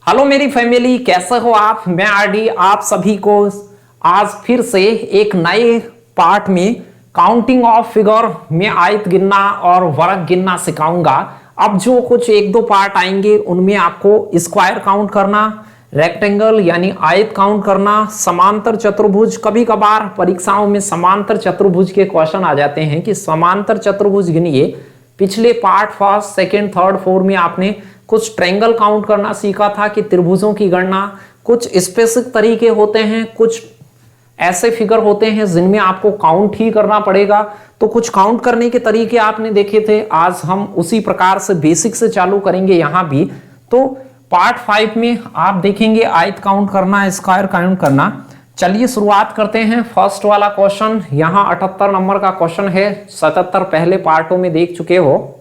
Hello मेरी family, कैसे हो आप। मैं आरडी आप सभी को आज फिर से एक नए पार्ट में काउंटिंग ऑफ फिगर में आयत गिनना और वर्ग गिनना सिखाऊंगा। अब जो कुछ एक दो पार्ट आएंगे उनमें आपको स्क्वायर काउंट करना, रेक्टेंगल यानी आयत काउंट करना, समांतर चतुर्भुज। कभी कभार परीक्षाओं में समांतर चतुर्भुज के क्वेश्चन आ जाते हैं कि समांतर चतुर्भुज गिनिए। पिछले part first second third fourth में आपने कुछ ट्रायंगल काउंट करना सीखा था कि त्रिभुजों की गणना। कुछ स्पेसिफिक तरीके होते हैं, कुछ ऐसे फिगर होते हैं जिनमें आपको काउंट ही करना पड़ेगा। तो कुछ काउंट करने के तरीके आपने देखे थे, आज हम उसी प्रकार से बेसिक से चालू करेंगे यहां भी। तो पार्ट 5 में आप देखेंगे आयत काउंट करना, स्क्वायर काउंट करना। चलिए शुरुआत करते हैं। फर्स्ट वाला क्वेश्चन यहां 78 नंबर का क्वेश्चन है, 77 पहले पार्टों में देख चुके हो।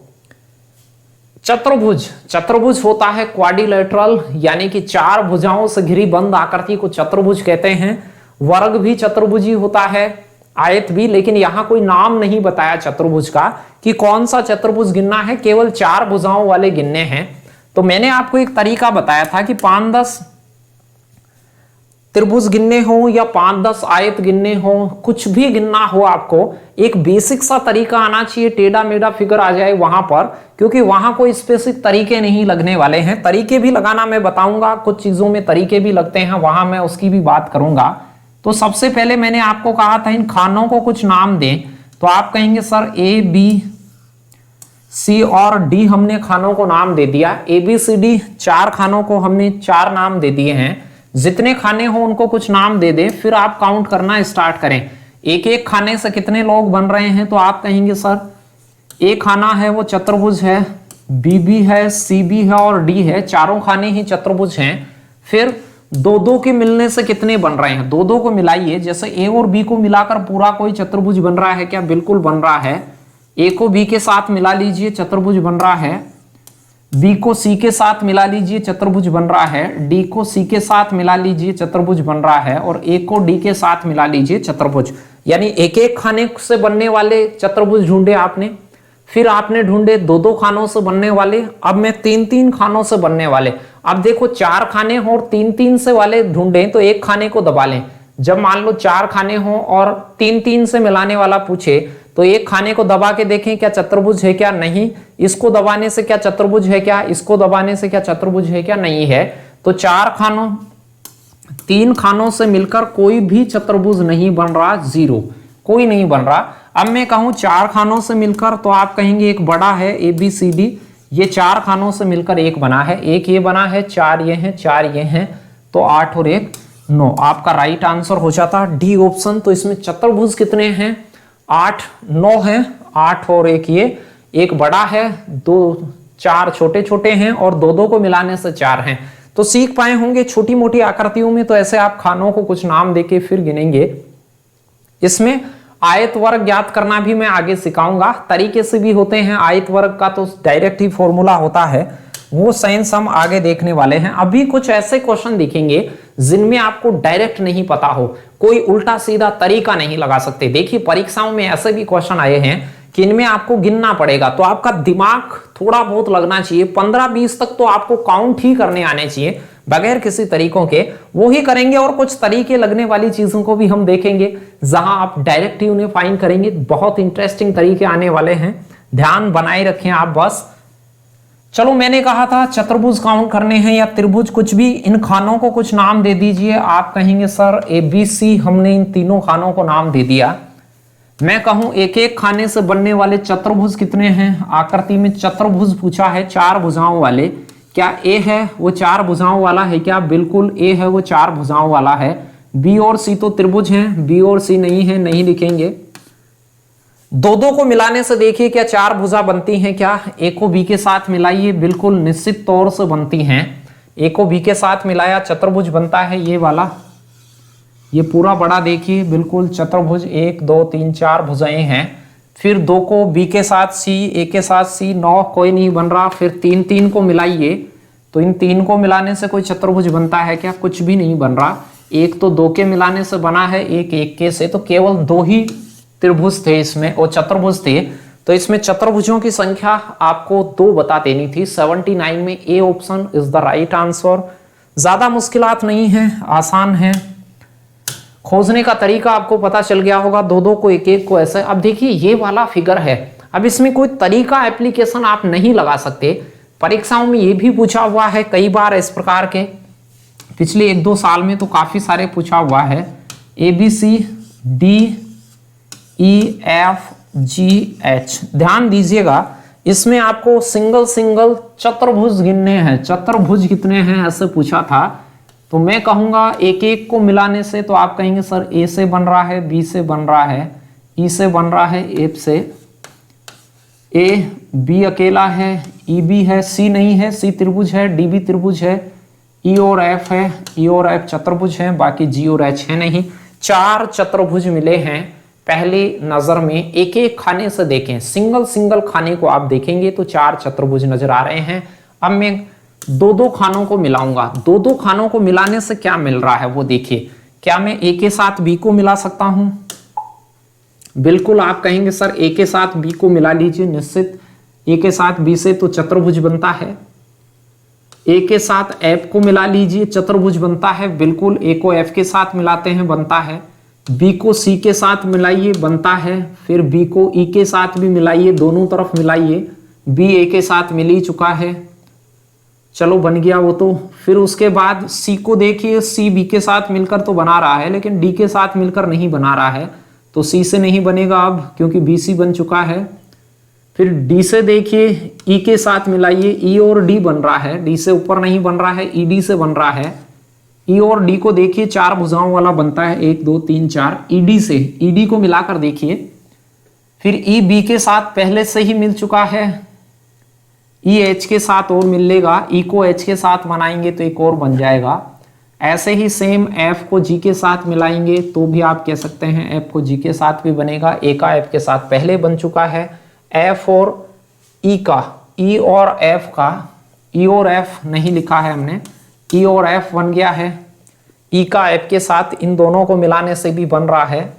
चतुर्भुज, चतुर्भुज होता है क्वाड्रिलेटरल यानी कि चार भुजाओं से घिरी बंद आकृति को चतुर्भुज कहते हैं। वर्ग भी चतुर्भुज ही होता है, आयत भी, लेकिन यहां कोई नाम नहीं बताया चतुर्भुज का कि कौन सा चतुर्भुज गिनना है, केवल चार भुजाओं वाले गिनने हैं। तो मैंने आपको एक तरीका बताया था कि 5-10 त्रिभुज गिनने हो या 5-10 आयत गिनने हो, कुछ भी गिनना हो, आपको एक बेसिक सा तरीका आना चाहिए। टेढ़ा मेढ़ा फिगर आ जाए वहां पर, क्योंकि वहां कोई स्पेसिफिक तरीके नहीं लगने वाले हैं। तरीके भी लगाना मैं बताऊंगा, कुछ चीजों में तरीके भी लगते हैं, वहां मैं उसकी भी बात करूंगा। तो सबसे पहले मैंने आपको कहा था इन खानों को कुछ नाम दें, तो आप कहेंगे सर ए बी सी और डी हमने खानों को नाम दे दिया। ए बी सी डी चार खानों को हमने चार नाम दे दिए हैं। जितने खाने हो उनको कुछ नाम दे दें, फिर आप काउंट करना स्टार्ट करें। एक एक खाने से कितने लोग बन रहे हैं, तो आप कहेंगे सर एक खाना है वो चतुर्भुज है, बी भी है, सी भी है और डी है, चारों खाने ही चतुर्भुज हैं। फिर दो दो के मिलने से कितने बन रहे हैं, दो दो को मिलाइए। जैसे ए और बी को मिलाकर पूरा कोई चतुर्भुज बन रहा है क्या, बिल्कुल बन रहा है। ए को बी के साथ मिला लीजिए, चतुर्भुज बन रहा है। बी को सी के साथ मिला लीजिए, चतुर्भुज बन रहा है। डी को सी के साथ मिला लीजिए, चतुर्भुज बन रहा है। और ए को डी के साथ मिला लीजिए, चतुर्भुज। यानी एक एक खाने से बनने वाले चतुर्भुज ढूंढे आपने, फिर आपने ढूंढे दो दो खानों से बनने वाले। अब मैं तीन तीन खानों से बनने वाले। अब देखो चार खाने हो और तीन तीन से वाले ढूंढे, तो एक खाने को दबा लें। जब मान लो चार खाने हो और तीन तीन से मिलाने वाला पूछे, तो एक खाने को दबा के देखें क्या चतुर्भुज है क्या, नहीं। इसको दबाने से क्या चतुर्भुज है क्या, इसको दबाने से क्या चतुर्भुज है क्या, नहीं है। तो चार खानों तीन खानों से मिलकर कोई भी चतुर्भुज नहीं बन रहा, जीरो, कोई नहीं बन रहा। अब मैं कहूं चार खानों से मिलकर, तो आप कहेंगे एक बड़ा है ए बी सी डी, ये चार खानों से मिलकर एक बना है, एक ये बना है, चार ये हैं, चार ये हैं, तो 8 और 1 9। आपका राइट आंसर हो जाता डी ऑप्शन। तो इसमें चतुर्भुज कितने हैं, 8 9 है, 8 और 1 ये, एक बड़ा है, दो चार छोटे छोटे हैं और दो दो को मिलाने से 4 हैं। तो सीख पाए होंगे छोटी मोटी आकृतियों में, तो ऐसे आप खानों को कुछ नाम देके फिर गिनेंगे। इसमें आयत वर्ग ज्ञात करना भी मैं आगे सिखाऊंगा, तरीके से भी होते हैं। आयत वर्ग का तो डायरेक्ट ही फॉर्मूला होता है, वो साइंस हम आगे देखने वाले हैं। अभी कुछ ऐसे क्वेश्चन दिखेंगे जिनमें आपको डायरेक्ट नहीं पता हो, कोई उल्टा सीधा तरीका नहीं लगा सकते। देखिए परीक्षाओं में ऐसे भी क्वेश्चन आए हैं कि इनमें आपको गिनना पड़ेगा, तो आपका दिमाग थोड़ा बहुत लगना चाहिए। 15-20 तक तो आपको काउंट ही करने आने चाहिए बगैर किसी तरीकों के, वो ही करेंगे। और कुछ तरीके लगने वाली चीजों को भी हम देखेंगे जहां आप डायरेक्ट ही उन्हें फाइंड करेंगे। बहुत इंटरेस्टिंग तरीके आने वाले हैं, ध्यान बनाए रखें आप बस। चलो मैंने कहा था चतुर्भुज काउंट करने हैं या त्रिभुज, कुछ भी, इन खानों को कुछ नाम दे दीजिए। आप कहेंगे सर ए बी सी, हमने इन तीनों खानों को नाम दे दिया। मैं कहूं एक एक खाने से बनने वाले चतुर्भुज कितने हैं, आकृति में चतुर्भुज पूछा है चार भुजाओं वाले, क्या ए है वो चार भुजाओं वाला है क्या, बिल्कुल ए है वो चार भुजाओं वाला है। बी और सी तो त्रिभुज हैं, बी और सी नहीं है, नहीं लिखेंगे। दो दो को मिलाने से देखिए क्या चार भुजा बनती हैं क्या, ए को बी के साथ मिलाइए, बिल्कुल निश्चित तौर से बनती हैं। ए को बी के साथ मिलाया, चतुर्भुज बनता है ये वाला, ये पूरा बड़ा देखिए, बिल्कुल चतुर्भुज, 1 2 3 4 भुजाएं हैं। फिर दो को बी के साथ सी, ए के साथ सी, 9 कोई नहीं बन रहा। फिर तीन तीन को मिलाइए, तो इन तीन को मिलाने से कोई चतुर्भुज बनता है क्या, कुछ भी नहीं बन रहा। एक तो दो के मिलाने से बना है, एक एक के से, तो केवल दो ही त्रिभुज थे इसमें और चतुर्भुज थे। तो इसमें चतुर्भुजों की संख्या आपको 2 बता देनी थी। 79 में A option is the right answer. ज्यादा मुश्किलात नहीं है, आसान है। खोजने का तरीका आपको पता चल गया होगा, दो दो को एक एक को ऐसे। अब देखिए ये वाला फिगर है, अब इसमें कोई तरीका एप्लीकेशन आप नहीं लगा सकते। परीक्षाओं में ये भी पूछा हुआ है कई बार इस प्रकार के, पिछले 1-2 साल में तो काफी सारे पूछा हुआ है। ABCDEFGH, ध्यान दीजिएगा इसमें आपको सिंगल सिंगल चतुर्भुज गिनने हैं। चतुर्भुज कितने हैं ऐसे पूछा था, तो मैं कहूंगा एक एक को मिलाने से तो आप कहेंगे सर ए से बन रहा है, बी से बन रहा है, ई से बन रहा है, एफ से, ए बी अकेला है, ई बी है, सी नहीं है, सी त्रिभुज है, डी बी त्रिभुज है, ई और एफ है, ई और एफ चतुर्भुज है, बाकी जी और एच है नहीं। 4 चतुर्भुज मिले हैं। पहली नजर में एक एक खाने से देखें, सिंगल सिंगल खाने को आप देखेंगे तो 4 चतुर्भुज नजर आ रहे हैं। अब मैं दो दो खानों को मिलाऊंगा, दो दो खानों को मिलाने से क्या मिल रहा है वो देखिए। क्या मैं ए के साथ बी को मिला सकता हूं? बिल्कुल, आप कहेंगे सर ए के साथ बी को मिला लीजिए, निश्चित ए के साथ बी से तो चतुर्भुज बनता है। ए के साथ एफ को मिला लीजिए, चतुर्भुज बनता है, बिल्कुल। ए को एफ के साथ मिलाते हैं, बनता है। बी को सी के साथ मिलाइए, बनता है। फिर बी को ई के साथ भी मिलाइए, दोनों तरफ मिलाइए, बी ए के साथ मिल ही चुका है, चलो बन गया वो तो। फिर उसके बाद सी को देखिए, सी बी के साथ मिलकर तो बना रहा है लेकिन डी के साथ मिलकर नहीं बना रहा है, तो सी से नहीं बनेगा अब क्योंकि बी सी बन चुका है। फिर डी से देखिए, ई के साथ मिलाइए, ई और डी बन रहा है, डी से ऊपर नहीं बन रहा है, ई डी से बन रहा है। ई और डी को देखिए 4 भुजाओं वाला बनता है, 1 2 3 4। ई डी से ई डी को मिलाकर देखिए, फिर ई बी के साथ पहले से ही मिल चुका है, ई एच के साथ और मिल लेगा, ई को एच के साथ बनाएंगे तो एक और बन जाएगा। ऐसे ही सेम एफ को जी के साथ मिलाएंगे तो भी आप कह सकते हैं एफ को जी के साथ भी बनेगा। ए का एफ के साथ पहले बन चुका है, एफ और ई का, ई और एफ का, ई और एफ नहीं लिखा है हमने, ई और एफ बन गया है। ई का एफ के साथ इन दोनों को मिलाने से भी बन रहा है।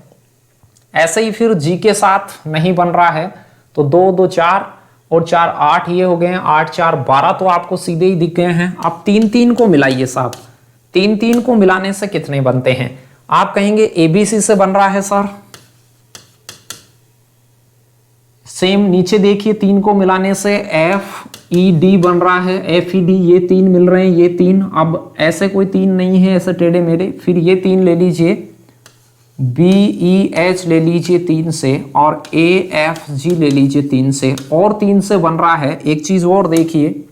ऐसे ही फिर जी के साथ नहीं बन रहा है तो 2 2 4 और 4 8 ये हो गए हैं, 8 4 12 तो आपको सीधे ही दिख गए हैं। अब 3 3 को मिलाइए साहब, 3 3 को मिलाने से कितने बनते हैं? आप कहेंगे एबीसी से बन रहा है सर, सेम नीचे देखिए 3 को मिलाने से एफ ई डी बन रहा है, एफ ई डी, ये 3 मिल रहे हैं, ये 3। अब ऐसे कोई 3 नहीं है ऐसे टेढ़े मेढ़े, फिर ये 3 ले लीजिए, बी ई एच ले लीजिए 3 से, और ए एफ जी ले लीजिए 3 से, और 3 से बन रहा है। एक चीज और देखिए,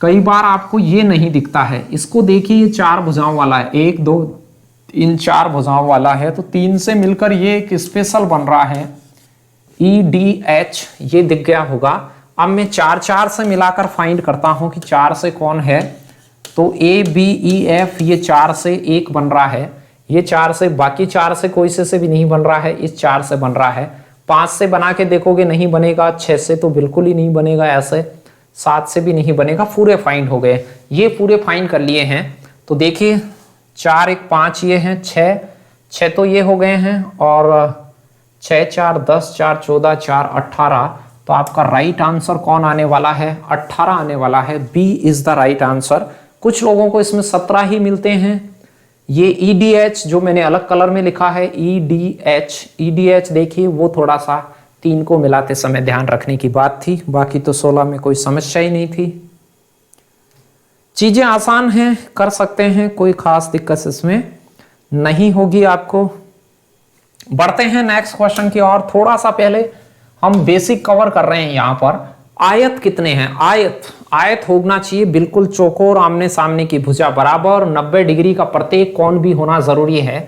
कई बार आपको ये नहीं दिखता है, इसको देखिए ये 4 भुजाओं वाला है, 1 2 3 4 भुजाओं वाला है, तो 3 से मिलकर ये एक स्पेशल बन रहा है, ई डी एच, ये दिख गया होगा। अब मैं 4 4 से मिलाकर फाइंड करता हूं कि 4 से कौन है, तो ए बी ई एफ, ये 4 से एक बन रहा है, ये 4 से, बाकी 4 से कोई से भी नहीं बन रहा है, इस 4 से बन रहा है। 5 से बना के देखोगे नहीं बनेगा, 6 से तो बिल्कुल ही नहीं बनेगा, ऐसे 7 से भी नहीं बनेगा। पूरे फाइंड हो गए, ये पूरे फाइंड कर लिए हैं। तो देखिए 4 1 5 ये हैं, 6 तो ये हो गए हैं, और 6 4 10 4 14 4 18। तो आपका राइट आंसर कौन आने वाला है? 18 आने वाला है, B is the right answer. कुछ लोगों को इसमें 17 ही मिलते हैं। ये EDH जो मैंने अलग कलर में लिखा है, EDH देखिए वो थोड़ा सा 3 को मिलाते समय ध्यान रखने की बात थी, बाकी तो 16 में कोई समस्या ही नहीं थी। चीजें आसान हैं, कर सकते हैं, कोई खास दिक्कत इसमें नहीं होगी आपको। बढ़ते हैं नेक्स्ट क्वेश्चन की और। थोड़ा सा पहले हम बेसिक कवर कर रहे हैं। यहाँ पर आयत कितने हैं? आयत होना चाहिए बिल्कुल चौकोर, आमने सामने की भुजा बराबर, 90 डिग्री का प्रत्येक कोण भी होना जरूरी है।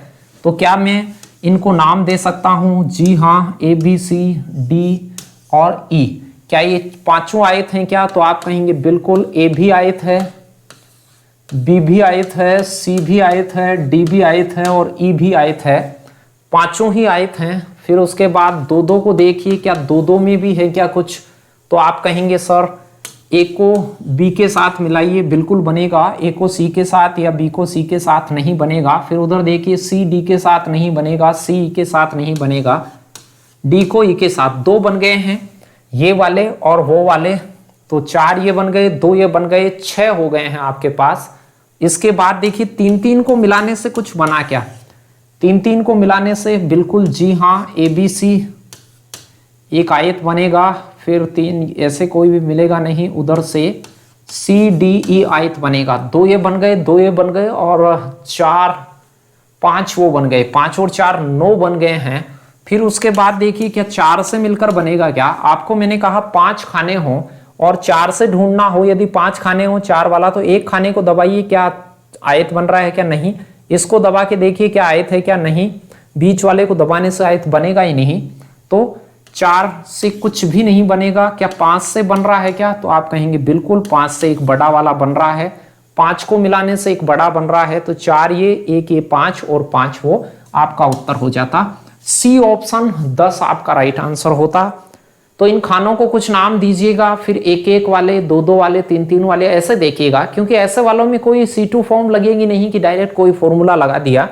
तो क्या मैं इनको नाम दे सकता हूं? जी हाँ, ए बी सी डी और ई। क्या ये 5 आयत हैं क्या? तो आप कहेंगे बिल्कुल, ए भी आयत है, बी भी आयत है, सी भी आयत है, डी भी आयत है और ई भी आयत है। 5 ही आयत हैं। फिर उसके बाद 2 को देखिए, क्या 2 में भी है क्या कुछ? तो आप कहेंगे सर ए को बी के साथ मिलाइए, बिल्कुल बनेगा। ए को सी के साथ या बी को सी के साथ नहीं बनेगा। फिर उधर देखिए सी डी के साथ नहीं बनेगा, सी ई के साथ नहीं बनेगा, डी को ई के साथ। 2 बन गए हैं, ये वाले और वो वाले, तो 4 ये बन गए, 2 ये बन गए, 6 हो गए हैं आपके पास। इसके बाद देखिए 3-3 को मिलाने से कुछ बना क्या, 3-3 को मिलाने से बिल्कुल जी हाँ, ABC एक आयत बनेगा, फिर 3 ऐसे कोई भी मिलेगा नहीं, उधर से CDE आयत बनेगा। 2 ये बन गए, 2 ये बन गए और 4-5 वो बन गए, 5 और 4 9 बन गए हैं। फिर उसके बाद देखिए क्या 4 से मिलकर बनेगा क्या, आपको मैंने कहा 5 खाने हों और 4 से ढूंढना हो, यदि 5 खाने हो 4 वाला, तो एक खाने को दबाइए, क्या आयत बन रहा है क्या, नहीं। इसको दबा के देखिए क्या आयत है क्या, नहीं। बीच वाले को दबाने से आयत बनेगा ही नहीं। तो 4 से कुछ भी नहीं बनेगा। क्या 5 से बन रहा है क्या, तो आप कहेंगे बिल्कुल 5 से एक बड़ा वाला बन रहा है। 5 को मिलाने से एक बड़ा बन रहा है, तो 4 ये, 1 ये, 5 और 5 वो आपका उत्तर हो जाता। सी ऑप्शन 10 आपका राइट आंसर होता। तो इन खानों को कुछ नाम दीजिएगा, फिर 1-1 वाले, 2-2 वाले, 3-3 वाले, ऐसे देखिएगा, क्योंकि ऐसे वालों में कोई C2 फॉर्म लगेगी नहीं कि डायरेक्ट कोई फॉर्मूला लगा दिया।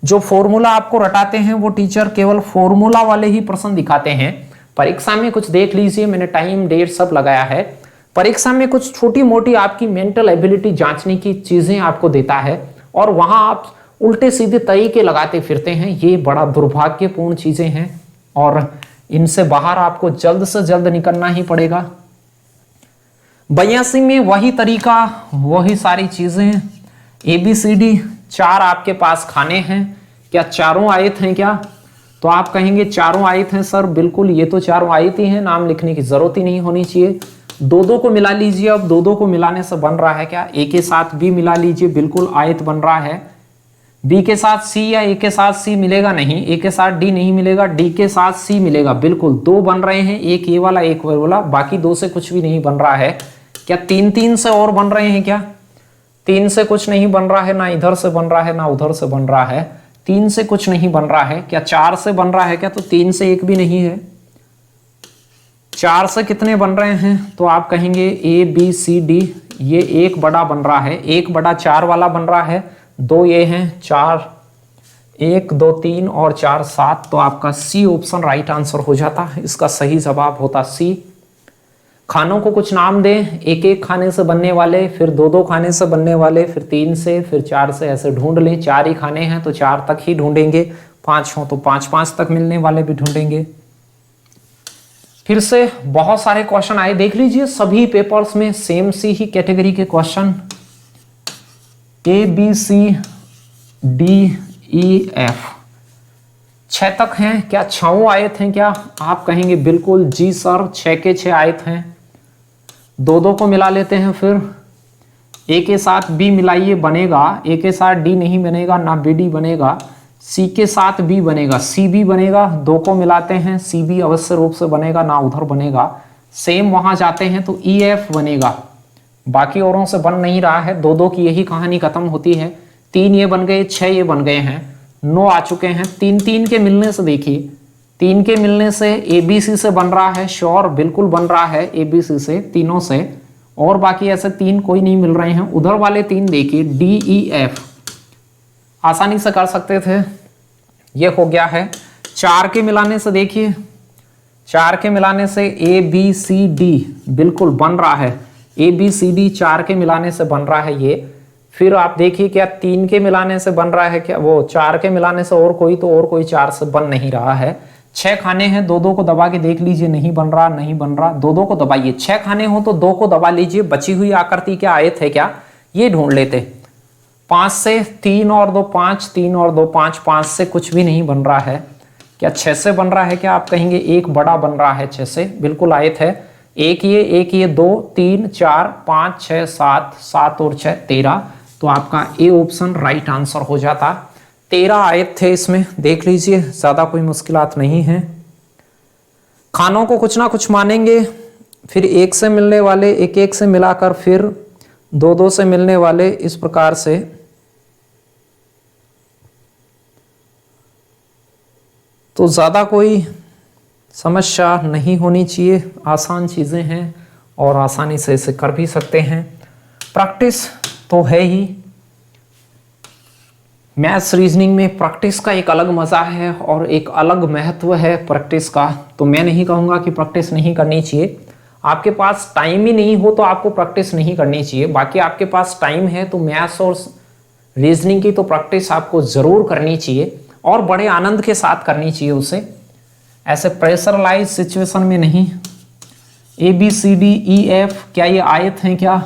जो फॉर्मूला आपको रटाते हैं वो टीचर केवल फॉर्मूला वाले ही प्रश्न दिखाते हैं। परीक्षा में कुछ देख लीजिए, मैंने टाइम डेट सब लगाया है। परीक्षा में कुछ छोटी मोटी आपकी मेंटल एबिलिटी जांचने की चीजें आपको देता है और वहां आप उल्टे सीधे तरीके लगाते फिरते हैं। ये बड़ा दुर्भाग्यपूर्ण चीजें हैं और इनसे बाहर आपको जल्द से जल्द निकलना ही पड़ेगा। 82 में वही तरीका, वही सारी चीजें, ABCD 4 आपके पास खाने हैं। क्या चारों आयत हैं क्या, तो आप कहेंगे चारों आयत हैं सर, बिल्कुल ये तो चारों आयत ही हैं, नाम लिखने की जरूरत ही नहीं होनी चाहिए। 2-2 को मिला लीजिए, अब 2-2 को मिलाने से बन रहा है क्या, A के साथ B मिला लीजिए, बिल्कुल आयत बन रहा है। B के साथ C या A के साथ C मिलेगा नहीं, A के साथ D नहीं मिलेगा, D के साथ C मिलेगा, बिल्कुल 2 बन रहे हैं, एक ये वाला एक वो वाला, बाकी 2 से कुछ भी नहीं बन रहा है। क्या 3-3 से और बन रहे हैं क्या, 3 से कुछ नहीं बन रहा है, ना इधर से बन रहा है ना उधर से बन रहा है, 3 से कुछ नहीं बन रहा है। क्या 4 से बन रहा है क्या, तो 3 से एक भी नहीं है। 4 से कितने बन रहे हैं, तो आप कहेंगे ABCD, ये एक बड़ा बन रहा है, 1 बड़ा 4 वाला बन रहा है, 2 ये हैं, 4 1 2 3 और 4 7, तो आपका C ऑप्शन राइट आंसर हो जाता। इसका सही जवाब होता C। खानों को कुछ नाम दें, 1-1 खाने से बनने वाले, फिर 2-2 खाने से बनने वाले, फिर 3 से, फिर 4 से, ऐसे ढूंढ लें। 4 ही खाने हैं तो 4 तक ही ढूंढेंगे, 5 हो तो 5-5 तक मिलने वाले भी ढूंढेंगे। फिर से बहुत सारे क्वेश्चन आए, देख लीजिए सभी पेपर्स में सेम सी ही कैटेगरी के क्वेश्चन, ABCDEF 6 तक हैं। क्या 6 आयत हैं क्या, आप कहेंगे बिल्कुल जी सर, 6 के 6 आयत हैं। 2-2 को मिला लेते हैं, फिर A के साथ B मिलाइए, बनेगा। A के साथ D नहीं बनेगा, ना BD बनेगा। C के साथ B बनेगा, CB बनेगा। 2 को मिलाते हैं, CB अवश्य रूप से बनेगा, ना उधर बनेगा। सेम वहां जाते हैं तो EF बनेगा, बाकी औरों से बन नहीं रहा है। 2-2 की यही कहानी खत्म होती है। 3 ये बन गए, 6 ये बन गए हैं, 9 आ चुके हैं। 3-3 के मिलने से देखिए, 3 के मिलने से ABC से बन रहा है, श्योर बिल्कुल बन रहा है ABC से, तीनों से, और बाकी ऐसे 3 कोई नहीं मिल रहे हैं। उधर वाले 3 देखिए, DEF आसानी से कर सकते थे, ये हो गया है। 4 के मिलाने से देखिए, 4 के मिलाने से ABCD बिल्कुल बन रहा है, ABCD 4 के मिलाने से बन रहा है ये। फिर आप देखिए क्या 3 के मिलाने से बन रहा है क्या, वो 4 के मिलाने से और कोई, तो और कोई 4 से बन नहीं रहा है। 6 खाने हैं, 2-2 को दबा के देख लीजिए, नहीं बन रहा, नहीं बन रहा। 2-2 को दबाइए, 6 खाने हो तो 2 को दबा लीजिए, बची हुई आकृति क्या आयत है क्या, ये ढूंढ लेते। 5 से 3 और 2 5, 3 और 2 5, 5 से कुछ भी नहीं बन रहा है। क्या 6 से बन रहा है क्या, आप कहेंगे एक बड़ा बन रहा है 6 से, बिल्कुल आयत है। एक ये 2 3 4 5 6 7, 7 और 6 13, तो आपका A ऑप्शन राइट आंसर हो जाता। 13 आयत थे इसमें, देख लीजिए, ज्यादा कोई मुश्किलात नहीं है। खानों को कुछ ना कुछ मानेंगे, फिर 1 से मिलने वाले 1-1 से मिलाकर, फिर 2-2 से मिलने वाले, इस प्रकार से। तो ज्यादा कोई समस्या नहीं होनी चाहिए, आसान चीजें हैं और आसानी से इसे कर भी सकते हैं। प्रैक्टिस तो है ही, मैथ्स रीजनिंग में प्रैक्टिस का एक अलग मजा है और एक अलग महत्व है प्रैक्टिस का। तो मैं नहीं कहूँगा कि प्रैक्टिस नहीं करनी चाहिए, आपके पास टाइम ही नहीं हो तो आपको प्रैक्टिस नहीं करनी चाहिए। बाकी आपके पास टाइम है तो मैथ्स और रीजनिंग की तो प्रैक्टिस आपको जरूर करनी चाहिए और बड़े आनंद के साथ करनी चाहिए उसे, ऐसे प्रेशरलाइज सिचुएशन में नहीं। A B C D E F, क्या ये आयत हैं क्या?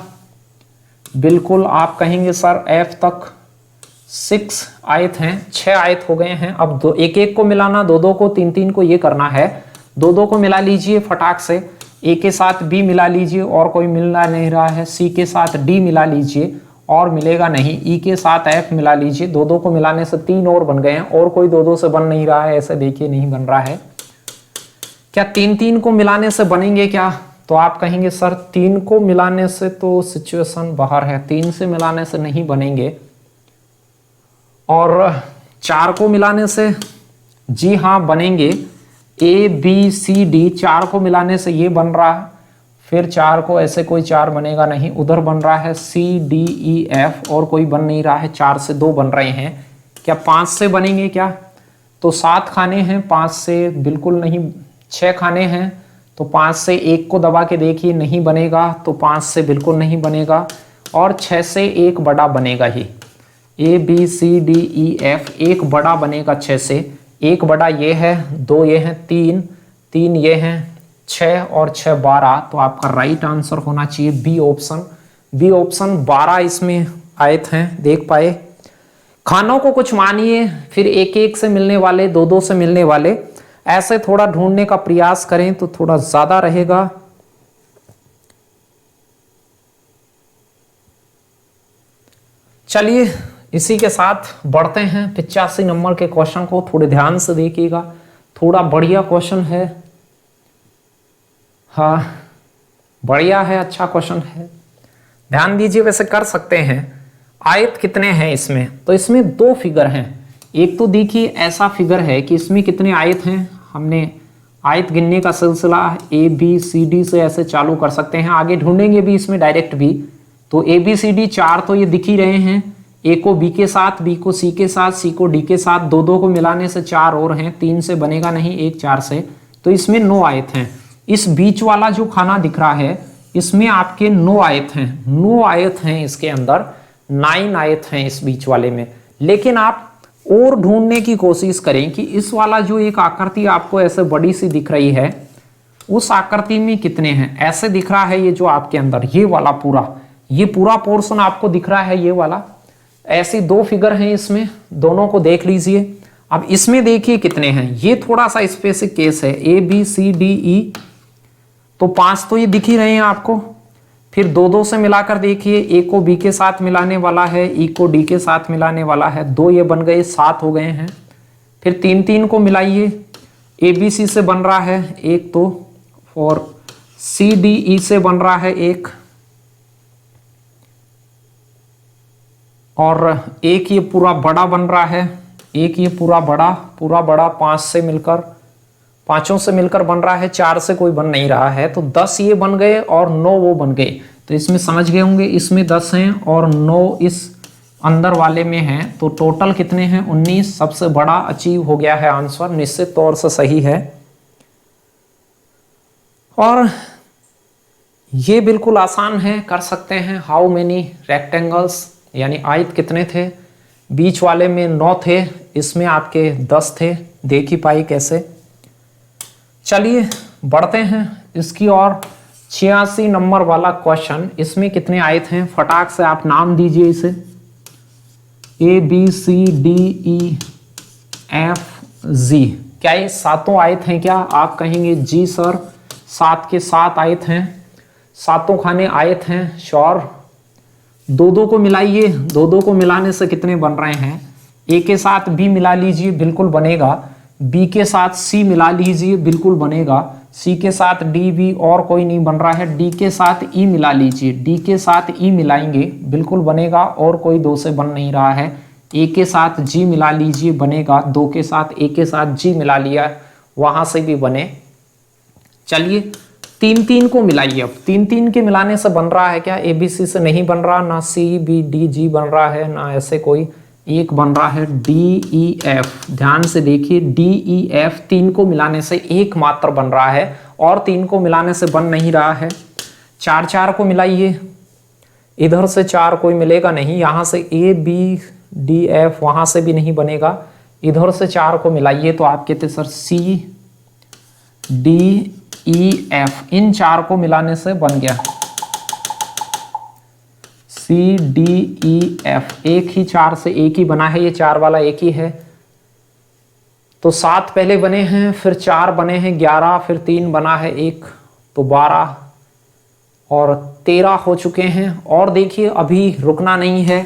बिल्कुल। आप कहेंगे सर एफ तक 6 आयत हैं, 6 आयत हो गए हैं। अब दो एक एक को मिलाना, दो दो को, तीन तीन को ये करना है। दो दो को मिला लीजिए फटाक से, ए के साथ बी मिला लीजिए और कोई मिलना नहीं रहा है, सी के साथ डी मिला लीजिए और मिलेगा नहीं, ई के साथ एफ मिला लीजिए। दो दो को मिलाने से 3 और बन गए हैं और कोई दो दो से बन नहीं रहा है, ऐसे देखिए नहीं बन रहा है। क्या 3 3 को मिलाने से बनेंगे क्या? तो आप कहेंगे सर 3 को मिलाने से तो सिचुएशन बाहर है, 3 से मिलाने से नहीं बनेंगे। और 4 को मिलाने से, जी हाँ बनेंगे। ए बी सी डी 4 को मिलाने से ये बन रहा है, फिर 4 को ऐसे कोई 4 बनेगा नहीं, उधर बन रहा है सी डी ई एफ और कोई बन नहीं रहा है, 4 से 2 बन रहे हैं। क्या 5 से बनेंगे क्या? तो 7 खाने हैं, 5 से बिल्कुल नहीं। 6 खाने हैं तो 5 से 1 को दबा के देखिए, नहीं बनेगा, तो 5 से बिल्कुल नहीं बनेगा। और 6 से 1 बड़ा बनेगा ही, A B C D E F 1 बड़ा बनेगा 6 से। 1 बड़ा ये है, 2 ये हैं, 3 ये हैं, 6 और 6 12। तो आपका राइट आंसर होना चाहिए बी ऑप्शन। बी ऑप्शन 12 इसमें आयत हैं, देख पाए। खानों को कुछ मानिए, फिर एक एक से मिलने वाले, दो दो से मिलने वाले, ऐसे थोड़ा ढूंढने का प्रयास करें तो थोड़ा ज्यादा रहेगा। चलिए इसी के साथ बढ़ते हैं 85 नंबर के क्वेश्चन को। थोड़े ध्यान से देखिएगा, थोड़ा बढ़िया क्वेश्चन है। हाँ बढ़िया है, अच्छा क्वेश्चन है, ध्यान दीजिए। वैसे कर सकते हैं। आयत कितने हैं इसमें? तो इसमें 2 फिगर हैं। एक तो देखिए ऐसा फिगर है कि इसमें कितने आयत हैं, हमने आयत गिनने का सिलसिला ए बी सी डी से ऐसे चालू कर सकते हैं, आगे ढूंढेंगे भी इसमें डायरेक्ट भी। तो ए बी सी डी 4 तो ये दिख ही रहे हैं, ए को बी के साथ, बी को सी के साथ, सी को डी के साथ, दो दो को मिलाने से 4 और हैं, 3 से बनेगा नहीं, 1 4 से। तो इसमें 9 आयत हैं। इस बीच वाला जो खाना दिख रहा है इसमें आपके 9 आयत हैं, 9 आयत हैं इसके अंदर, 9 आयत हैं इस बीच वाले में। लेकिन आप और ढूंढने की कोशिश करें कि इस वाला जो एक आकृति आपको ऐसे बड़ी सी दिख रही है, उस आकृति में कितने हैं। ऐसे दिख रहा है ये जो आपके अंदर, ये वाला पूरा, ये पूरा पोर्शन आपको दिख रहा है, ये वाला। ऐसी 2 फिगर हैं इसमें, दोनों को देख लीजिए। अब इसमें देखिए कितने हैं, ये थोड़ा सा स्पेसिफिक केस है, ए बी सी डी ई, तो 5 तो ये दिख ही रहे हैं आपको। फिर 2 2 से मिलाकर देखिए, ए को बी के साथ मिलाने वाला है, ई को डी के साथ मिलाने वाला है, 2 ये बन गए, 7 हो गए हैं। फिर 3 3 को मिलाइए, ए बी सी से बन रहा है 1 तो, और सी डी ई से बन रहा है 1, और एक ये पूरा बड़ा बन रहा है, एक ये पूरा बड़ा 5 से मिलकर, 5 से मिलकर बन रहा है, 4 से कोई बन नहीं रहा है। तो 10 ये बन गए और 9 वो बन गए। तो इसमें समझ गए होंगे, इसमें 10 हैं और 9 इस अंदर वाले में हैं, तो टोटल कितने हैं 19। सबसे बड़ा अचीव हो गया है आंसर, निश्चित तौर से सही है। और ये बिल्कुल आसान है, कर सकते हैं। हाउ मेनी रेक्टेंगल्स, यानी आयत कितने थे, बीच वाले में 9 थे, इसमें आपके 10 थे, देख ही पाई कैसे। चलिए बढ़ते हैं इसकी और। 86 नंबर वाला क्वेश्चन, इसमें कितने आयत हैं, फटाक से आप नाम दीजिए इसे। A B C D E F G, क्या ये 7 आयत हैं क्या? आप कहेंगे जी सर 7 के 7 आयत हैं, 7 खाने आयत हैं, श्योर। 2 2 को मिलाइए, 2 2 को मिलाने से कितने बन रहे हैं, ए के साथ बी मिला लीजिए, बिल्कुल बनेगा। बी के साथ सी मिला लीजिए, बिल्कुल बनेगा। सी के साथ डी बी और कोई नहीं बन रहा है, डी के साथ ई मिला लीजिए, डी के साथ ई मिलाएंगे, बिल्कुल बनेगा, और कोई 2 से बन नहीं रहा है। ए के साथ जी मिला लीजिए, बनेगा। 2 के साथ ए के साथ जी मिला लिया, वहां से भी बने। चलिए 3 3 को मिलाइए। अब 3 3 के मिलाने से बन रहा है क्या, ए बी सी से नहीं बन रहा, ना सी बी डी जी बन रहा है, ना ऐसे कोई। एक बन रहा है डी ई एफ, ध्यान से देखिए, डी ई एफ 3 को मिलाने से एक मात्र बन रहा है, और 3 को मिलाने से बन नहीं रहा है। 4 4 को मिलाइए, इधर से 4 कोई मिलेगा नहीं, यहाँ से A B D F वहाँ से भी नहीं बनेगा, इधर से 4 को मिलाइए तो आप कहते sir C D E F, इन 4 को मिलाने से बन गया C D E F, एक ही 4 से एक ही बना है, ये 4 वाला एक ही है। तो 7 पहले बने हैं, फिर 4 बने हैं 11, फिर 3 बना है 1, तो 12 और 13 हो चुके हैं। और देखिए अभी रुकना नहीं है,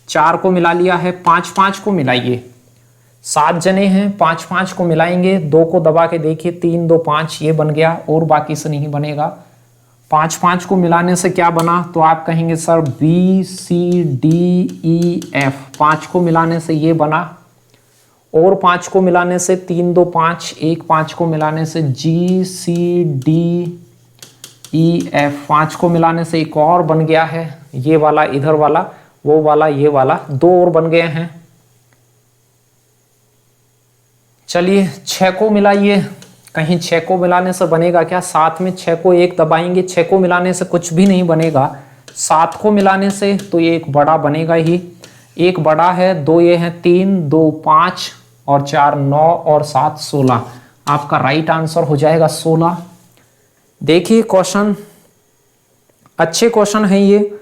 4 को मिला लिया है, 5 5 को मिलाइए, 7 जने हैं, 5 5 को मिलाएंगे, 2 को दबा के देखिए, 3 2 5 ये बन गया, और बाकी से नहीं बनेगा। 5 5 को मिलाने से क्या बना, तो आप कहेंगे sir B C D E F, 5 को मिलाने से ये बना, और 5 को मिलाने से 3 2 5, 1 5 को मिलाने से G C D E F, 5 को मिलाने से एक और बन गया है, ये वाला, इधर वाला, वो वाला, ये वाला, 2 और बन गए हैं। चलिए 6 को मिलाइए, कहीं 6 को मिलाने से बनेगा क्या, 7 में 6 को 1 दबाएंगे, 6 को मिलाने से कुछ भी नहीं बनेगा, 7 को मिलाने से तो ये एक बड़ा बनेगा ही, एक बड़ा है, 2 ये है, 3 2 5 और 4 9 और 7 16, आपका राइट आंसर हो जाएगा 16। देखिए क्वेश्चन अच्छे क्वेश्चन है ये,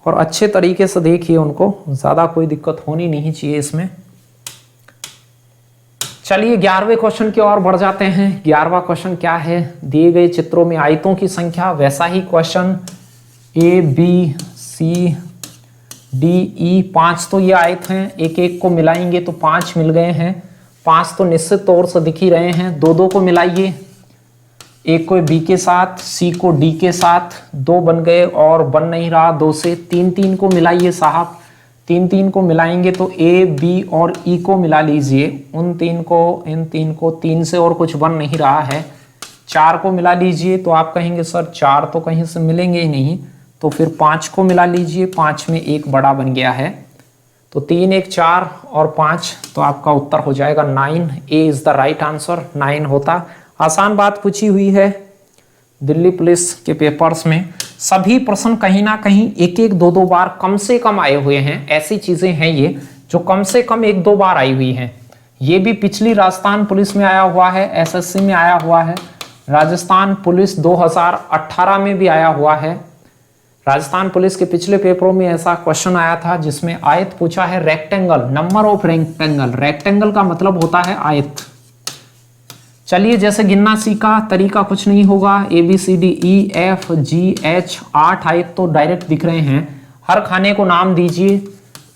और अच्छे तरीके से देखिए उनको, ज़्यादा कोई दिक्कत होनी नहीं चाहिए इसमें। चलिए 11वें क्वेश्चन की ओर बढ़ जाते हैं। 11वां क्वेश्चन क्या है, दिए गए चित्रों में आयतों की संख्या, वैसा ही question A B C D E, 5 तो ये आयत हैं, एक एक को मिलाएंगे तो 5 मिल गए हैं, 5 तो निश्चित तौर से दिख ही रहे हैं, 2 2 को मिलाइए, एक को B के साथ, C को D के साथ, 2 बन गए, और बन नहीं रहा 2 से, 3 3 को मिलाइए साहब, 3 3 को मिलाएंगे तो A B और E को मिला लीजिए, उन 3 को, इन 3 को, 3 से और कुछ बन नहीं रहा है। 4 को मिला लीजिए तो आप कहेंगे सर 4 तो कहीं से मिलेंगे ही नहीं, तो फिर 5 को मिला लीजिए, 5 में एक बड़ा बन गया है, तो 3 1 4 और 5, तो आपका उत्तर हो जाएगा 9। A is the right answer, 9 होता। आसान बात पूछी हुई है दिल्ली पुलिस के पेपर्स में, सभी प्रश्न कहीं ना कहीं एक एक 2 2 बार कम से कम आए हुए हैं, ऐसी चीजें हैं ये जो कम से कम 1 2 बार आई हुई हैं। ये भी पिछली राजस्थान पुलिस में आया हुआ है, SSC में आया हुआ है, राजस्थान पुलिस 2018 में भी आया हुआ है। राजस्थान पुलिस के पिछले पेपरों में ऐसा क्वेश्चन आया था जिसमें आयत पूछा है, rectangle, number of rectangle, rectangle का मतलब होता है आयत। चलिए जैसे गिनना सीखा, तरीका कुछ नहीं होगा, ABCDEFGH 8 आयत तो डायरेक्ट दिख रहे हैं, हर खाने को नाम दीजिए,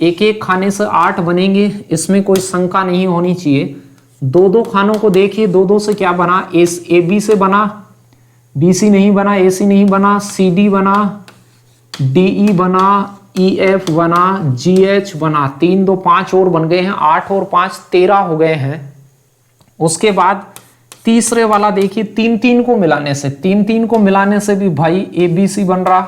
एक एक खाने से 8 बनेंगे, इसमें कोई शंका नहीं होनी चाहिए। 2 2 खानों को देखिए, 2 2 से क्या बना, AB से बना, BC नहीं बना, AC नहीं बना, CD बना, DE बना, EF बना, GH बना, 3 2 5 और बन गए हैं, 8 और 5 13 हो गए हैं। उसके बाद तीसरे वाला देखिए, 3 3 को मिलाने से, 3 3 को मिलाने से भी भाई ABC बन रहा,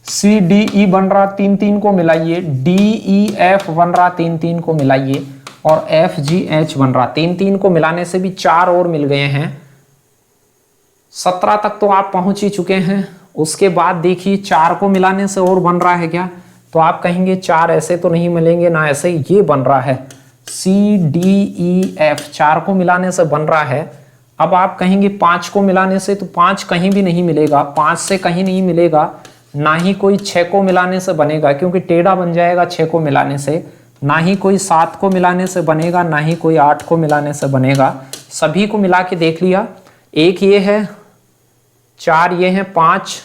CDE बन रहा, 3 3 को मिलाइए, DEF बन रहा, 3 3 को मिलाइए, और FGH बन रहा, 3 3 को मिलाने से भी 4 और मिल गए हैं। 17 तक तो आप पहुंच ही चुके हैं। उसके बाद देखिए 4 को मिलाने से और बन रहा है क्या, तो आप कहेंगे 4 ऐसे तो नहीं मिलेंगे ना, ऐसे ये बन रहा है CDEF, 4 को मिलाने से बन रहा है। अब आप कहेंगे 5 को मिलाने से, तो 5 कहीं भी नहीं मिलेगा, 5 से कहीं नहीं मिलेगा, ना ही कोई 6 को मिलाने से बनेगा क्योंकि टेढ़ा बन जाएगा 6 को मिलाने से, ना ही कोई 7 को मिलाने से बनेगा, ना ही कोई 8 को मिलाने से बनेगा। सभी को मिला के देख लिया, एक ये है, 4 ये हैं, 5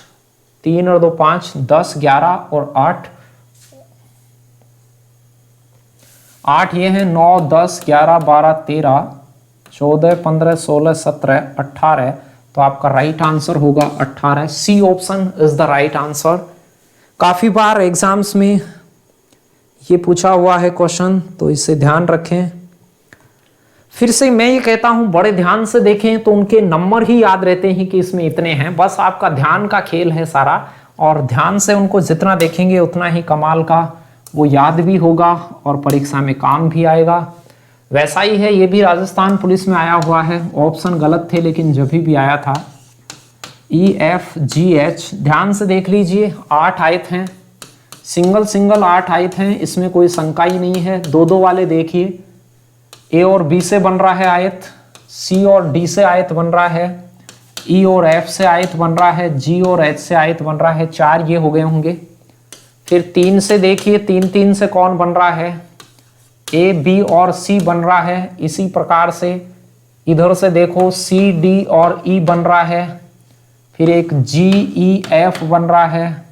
3 और 2 5, 10 11 और 8 ये हैं, 9 10 11 12 13 14 15 16 17 18, तो आपका राइट आंसर होगा 18। C option is the right answer. काफी बार एग्जाम्स में ये पूछा हुआ है क्वेश्चन, तो इसे ध्यान रखें। फिर से मैं ये कहता हूं, बड़े ध्यान से देखें तो उनके नंबर ही याद रहते हैं कि इसमें इतने हैं, बस आपका ध्यान का खेल है सारा, और ध्यान से उनको जितना देखेंगे उतना ही कमाल का वो याद भी होगा और परीक्षा में काम भी आएगा। वैसा ही है, ये भी राजस्थान पुलिस में आया हुआ है। ऑप्शन गलत थे लेकिन जब भी आया था। EFGH ध्यान से देख लीजिए, 8 आयत हैं, सिंगल सिंगल 8 आयत हैं, इसमें कोई शंका ही नहीं है। दो दो वाले देखिए, A और B से बन रहा है आयत, C और D से आयत बन रहा है, E और F से आयत बन रहा है, G और H से आयत बन रहा है। 4 ये हो गए होंगे। फिर 3 से देखिए, 3 से कौन बन रहा है, A B और C बन रहा है। इसी प्रकार से इधर से देखो C D और E बन रहा है, फिर एक G E F बन रहा है,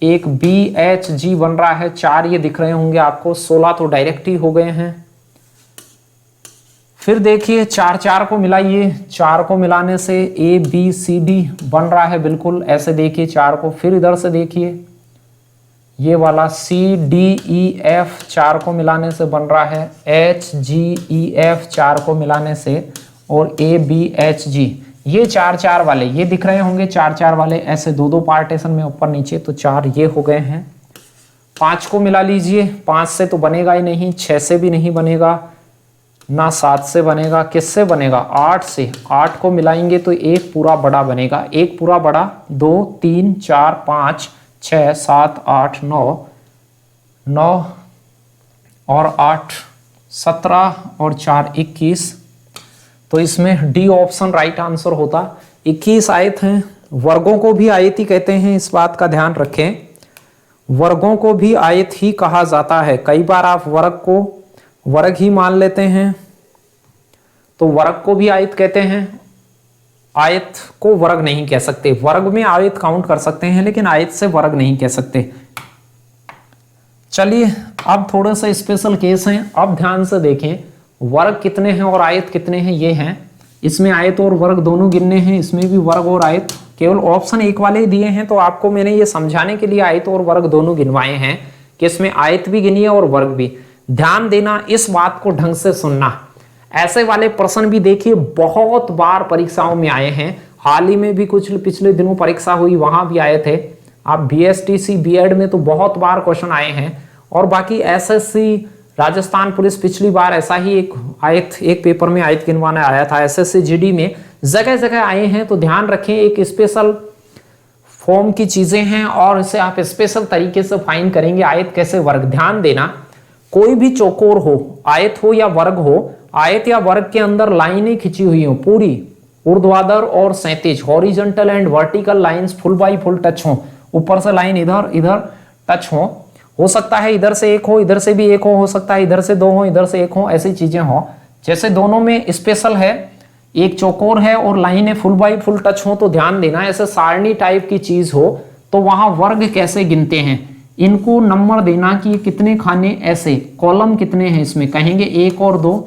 एक B H G बन रहा है। 4 ये दिख रहे होंगे आपको, 16 तो डायरेक्ट ही हो गए हैं। फिर देखिए 4 को मिलाइए, 4 को मिलाने से A B C D बन रहा है, बिल्कुल ऐसे देखिए 4 को। फिर इधर से देखिए ये वाला C D E F 4 को मिलाने से बन रहा है, H G E F 4 को मिलाने से, और A B H G ये 4 वाले ये दिख रहे होंगे, 4 वाले ऐसे दो दो पार्टीशन में ऊपर नीचे, तो 4 ये हो गए हैं। 5 को मिला लीजिए, 5 से तो बनेगा ही नहीं, 6 से भी नहीं बनेगा, ना 7 से बनेगा, किससे बनेगा, 8 से। 8 को मिलाएंगे तो एक पूरा बड़ा बनेगा, एक पूरा बड़ा 2 3 4 5 6 7 8 9 9 और 8 17 और 4 21, तो इसमें डी ऑप्शन राइट आंसर होता। 21 आयत हैं। वर्गों को भी आयत ही कहते हैं, इस बात का ध्यान रखें, वर्गों को भी आयत ही कहा जाता है। कई बार आप वर्ग को वर्ग ही मान लेते हैं, तो वर्ग को भी आयत कहते हैं, आयत को वर्ग नहीं कह सकते। वर्ग में आयत काउंट कर सकते हैं लेकिन आयत से वर्ग नहीं कह सकते। चलिए अब थोड़े से स्पेशल केस हैं, अब ध्यान से देखें वर्ग कितने हैं और आयत कितने हैं। ये हैं, इसमें आयत और वर्ग दोनों गिनने हैं, इसमें भी वर्ग और आयत, केवल ऑप्शन एक वाले ही दिए हैं, तो आपको मैंने ये समझाने के लिए आयत और वर्ग दोनों गिनवाए हैं कि इसमें आयत भी गिनी है और वर्ग भी। ध्यान देना, इस बात को ढंग से सुनना। ऐसे वाले प्रश्न भी देखिए बहुत बार परीक्षाओं में आए हैं, हाल ही में भी कुछ पिछले दिनों परीक्षा हुई, वहां भी आए थे। आप BSTC B.Ed में तो बहुत बार क्वेश्चन आए हैं, और बाकी SSC राजस्थान पुलिस पिछली बार ऐसा ही एक आयत, एक पेपर में आयत गिनवाना आया था। SSC GD में जगह जगह आए हैं, तो ध्यान रखें एक स्पेशल फॉर्म की चीजें हैं और इसे आप स्पेशल तरीके से फाइन करेंगे। आयत कैसे, वर्ग। ध्यान देना, कोई भी चौकोर हो, आयत हो या वर्ग हो, आयत या वर्ग के अंदर लाइनें खिंची हुई हो पूरी, ऊर्ध्वाधर और क्षैतिज, horizontal and vertical lines full by full touch हो, ऊपर से लाइन इधर इधर टच हो सकता है इधर से एक हो, इधर से भी एक हो सकता है इधर से 2 हो, इधर से एक हो, ऐसी चीजें हो। जैसे दोनों में स्पेशल है, एक चौकोर है और लाइन है फुल बाय फुल टच हो, तो ध्यान देना ऐसे सारणी टाइप की चीज हो तो वहां वर्ग कैसे गिनते हैं, इनको नंबर देना कि कितने खाने, ऐसे कॉलम कितने हैं इसमें, कहेंगे 1 और 2,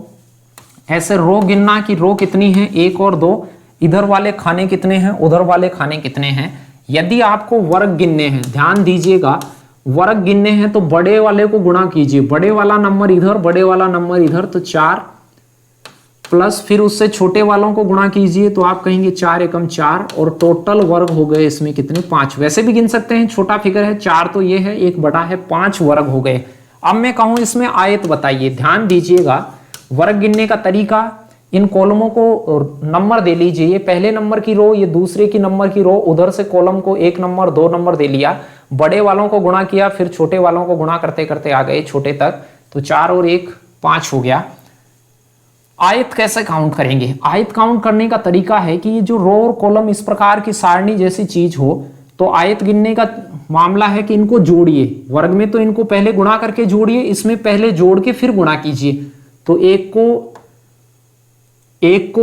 ऐसे रो गिनना कि रो कितनी है 1 और 2, इधर वाले खाने कितने हैं, उधर वाले खाने कितने हैं। यदि आपको वर्ग गिनने हैं, ध्यान दीजिएगा, वर्ग गिनने हैं तो बड़े वाले को गुणा कीजिए, बड़े वाला नंबर इधर, बड़े वाला नंबर इधर, तो 4 प्लस फिर उससे छोटे वालों को गुणा कीजिए, तो आप कहेंगे 4 एकम 4, और टोटल वर्ग हो गए इसमें कितने, 5। वैसे भी गिन सकते हैं, छोटा फिगर है 4 तो ये है, एक बड़ा है, 5 वर्ग हो गए। अब मैं कहूं इसमें आयत बताइए, ध्यान दीजिएगा, वर्ग गिनने का तरीका, इन कॉलमों को नंबर दे लीजिए, ये पहले नंबर की रो, ये दूसरे की नंबर की रो, उधर से कॉलम को 1 नंबर 2 नंबर दे लिया, बड़े वालों को गुणा किया, फिर छोटे वालों को गुणा करते करते आ गए छोटे तक, तो 4 और 1 5 हो गया। आयत कैसे काउंट करेंगे, आयत काउंट करने का तरीका है कि ये जो रो और कॉलम इस प्रकार की सारणी जैसी चीज हो, तो आयत गिनने का मामला है कि इनको जोड़िए, वर्ग में तो इनको पहले गुणा करके जोड़िए, इसमें पहले जोड़ के फिर गुणा कीजिए, तो 1 को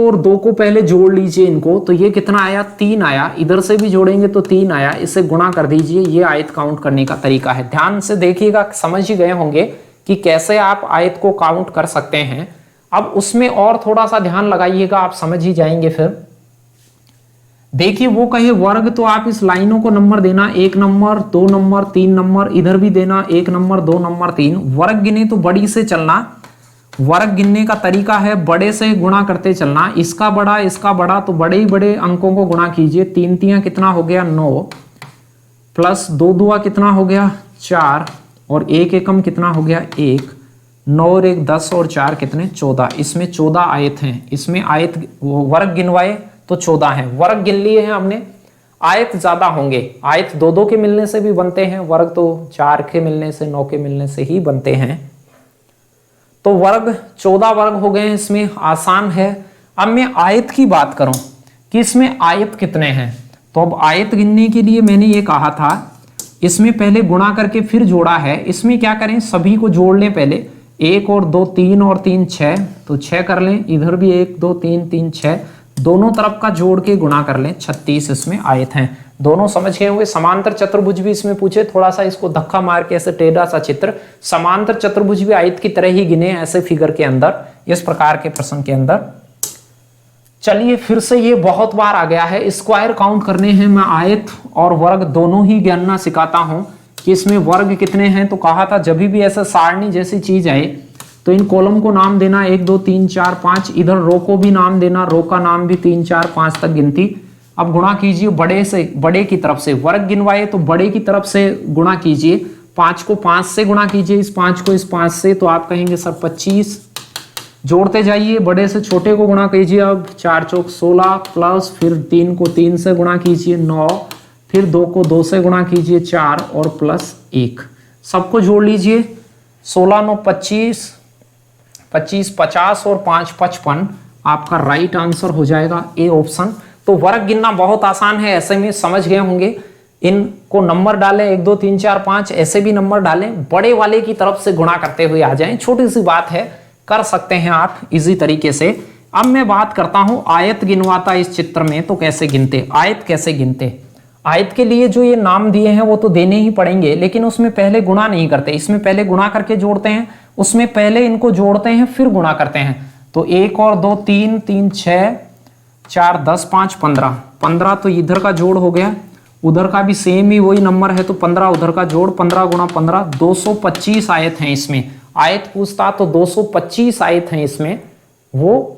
और 2 को पहले जोड़ लीजिए इनको, तो ये कितना आया, 3 आया, इधर से भी जोड़ेंगे तो 3 आया, इसे गुणा कर दीजिए। ये आयत काउंट करने का तरीका है। ध्यान से देखिएगा, समझ ही गए होंगे कि कैसे आप आयत को काउंट कर सकते हैं। अब उसमें और थोड़ा सा ध्यान लगाइएगा, आप समझ ही जाएंगे। फिर देखिए वो कहे वर्ग, तो आप इस लाइनों को नंबर देना, 1 नंबर 2 नंबर 3 नंबर, इधर भी देना 1 नंबर 2 नंबर 3। वर्ग गिने तो बड़ी से चलना, वर्ग गिनने का तरीका है बड़े से गुणा करते चलना, इसका बड़ा तो बड़े ही बड़े अंकों को गुणा कीजिए। 3 3 कितना हो गया 9, प्लस 2 2 कितना हो गया 4, और 1 एकम कितना हो गया 1, 9 और 1 10 और 4 कितने 14। इसमें 14 आयत हैं। इसमें आयत वर्ग गिनवाए तो 14 हैं, वर्ग गिन लिए हैं हमने। आयत ज्यादा होंगे, आयत 2 के मिलने से भी बनते हैं, वर्ग तो 4 के मिलने से 9 के मिलने से ही बनते हैं। तो वर्ग 14 वर्ग हो गए हैं, इसमें आसान है। अब मैं आयत की बात करूं कि इसमें आयत कितने हैं, तो अब आयत गिनने के लिए मैंने ये कहा था इसमें पहले गुणा करके फिर जोड़ा है। इसमें क्या करें, सभी को जोड़ लें पहले। 1 और 2 3 और 3 6, तो 6 कर लें। इधर भी 1 2 3 3 6, दोनों तरफ का जोड़ के गुणा कर लें। 36 इसमें आयत हैं। दोनों समझ गए होंगे। समांतर चतुर्भुज भी इसमें पूछे, थोड़ा सा इसको धक्का मार के ऐसे टेढ़ा सा चित्र, समांतर चतुर्भुज भी आयत की तरह ही गिने ऐसे फिगर के अंदर, इस प्रकार के प्रश्न के अंदर। चलिए फिर से ये बहुत बार आ गया है, स्क्वायर काउंट करने हैं। मैं आयत और वर्ग दोनों ही गिनना सिखाता हूं कि इसमें वर्ग कितने हैं। तो कहा था जब भी ऐसा सारणी जैसी चीज आए तो इन कॉलम को नाम देना 1 2 3 4 5, इधर रो को भी नाम देना, रो का नाम भी 3 4 5 तक गिनती। अब गुणा कीजिए बड़े से, बड़े की तरफ से वर्ग गिनवाए तो बड़े की तरफ से गुणा कीजिए। 5 को 5 से गुणा कीजिए, इस 5 को इस 5 से, तो आप कहेंगे सर 25। जोड़ते जाइए, बड़े से छोटे को गुणा कीजिए। अब 4 चौक 16 प्लस फिर 3 को 3 से गुणा कीजिए 9, फिर 2 को 2 से गुणा कीजिए 4 और प्लस 1, सबको जोड़ लीजिए। 16 9 25, 25 50 और 5 55, आपका राइट आंसर हो जाएगा ए ऑप्शन। तो वर्ग गिनना बहुत आसान है, ऐसे में समझ गए होंगे। इनको नंबर डालें 1 2 3 4 5, ऐसे भी नंबर डालें, बड़े वाले की तरफ से गुणा करते हुए आ जाएं। छोटी सी बात है, कर सकते हैं आप इजी तरीके से। अब मैं बात करता हूं आयत गिनवाता इस चित्र में, तो कैसे गिनते, आयत कैसे गिनते। आयत के लिए जो ये नाम दिए हैं वो तो देने ही पड़ेंगे, लेकिन उसमें पहले गुणा नहीं करते। इसमें पहले गुणा करके जोड़ते हैं, उसमें पहले इनको जोड़ते हैं फिर गुणा करते हैं। तो 1 और 2 3 3 6 4 10 5 15, 15 तो इधर का जोड़ हो गया, उधर का भी सेम ही वही नंबर है, तो 15 उधर का जोड़, 15 गुणा 15 225 आयत हैं इसमें। आयत पूछता तो 225 आयत हैं इसमें, वो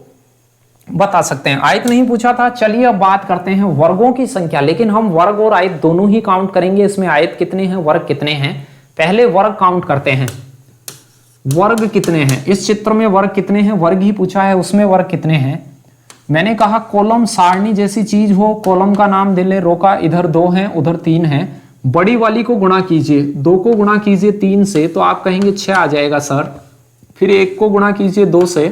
बता सकते हैं। आयत नहीं पूछा था। चलिए अब बात करते हैं वर्गों की संख्या, लेकिन हम वर्ग और आयत दोनों ही काउंट करेंगे। इसमें आयत कितने हैं, वर्ग कितने हैं, पहले वर्ग काउंट करते हैं। वर्ग कितने हैं इस चित्र में, वर्ग कितने हैं, वर्ग ही पूछा है, उसमें वर्ग कितने हैं। मैंने कहा कॉलम सारणी जैसी चीज हो, कॉलम का नाम दे ले, रो का इधर 2 हैं उधर 3 हैं। बड़ी वाली को गुणा कीजिए, 2 को गुणा कीजिए 3 से, तो आप कहेंगे 6 आ जाएगा सर। फिर 1 को गुणा कीजिए 2 से,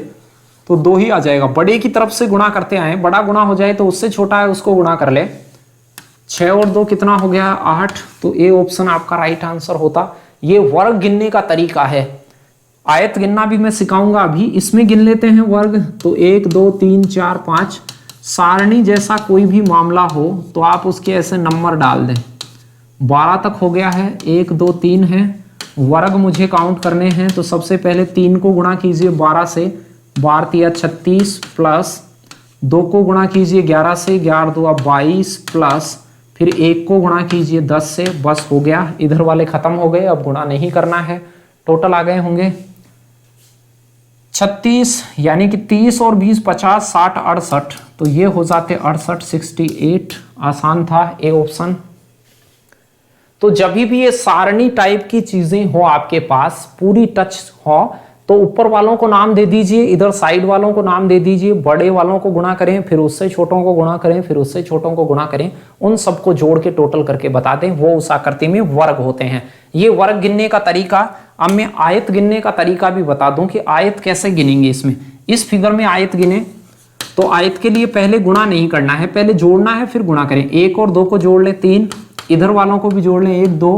तो 2 ही आ जाएगा। बड़े की तरफ से गुणा करते आए, बड़ा गुणा हो जाए तो उससे छोटा है उसको गुणा कर ले। 6 और 2 कितना हो गया 8, तो ए ऑप्शन आपका राइट आंसर होता। ये वर्ग गिनने का तरीका है। आयत गिनना भी मैं सिखाऊंगा अभी। इसमें गिन लेते हैं वर्ग, तो 1 2 3 4 5। सारणी जैसा कोई भी मामला हो तो आप उसके ऐसे नंबर डाल दें। 12 तक हो गया है, 1 2 3 है। वर्ग मुझे काउंट करने हैं, तो सबसे पहले 3 को गुणा कीजिए 12 से, 12 तिया 36 प्लस 2 को गुणा कीजिए 11 से, 11 2 22 प्लस फिर 1 को गुणा कीजिए 10 से, बस हो गया। इधर वाले खत्म हो गए, अब गुणा नहीं करना है। टोटल आ गए होंगे 36, यानी कि 30 और 20 50 60 68, तो ये हो जाते 68 68। आसान था ए ऑप्शन। तो जब भी ये सारणी टाइप की चीजें हो आपके पास, पूरी टच हो, तो ऊपर वालों को नाम दे दीजिए, इधर साइड वालों को नाम दे दीजिए, बड़े वालों को गुणा करें, फिर उससे छोटों को गुणा करें, फिर उससे छोटों को गुणा करें, उन सबको जोड़ के टोटल करके बता दें, वो उस आकृति में वर्ग होते हैं। ये वर्ग गिनने का तरीका। अब मैं आयत गिनने का तरीका भी बता दूं कि आयत कैसे गिनेंगे। इसमें इस फिगर में आयत गिने तो आयत के लिए पहले गुणा नहीं करना है, पहले जोड़ना है फिर गुणा करें। 1 और 2 को जोड़ लें 3, इधर वालों को भी जोड़ लें 1 2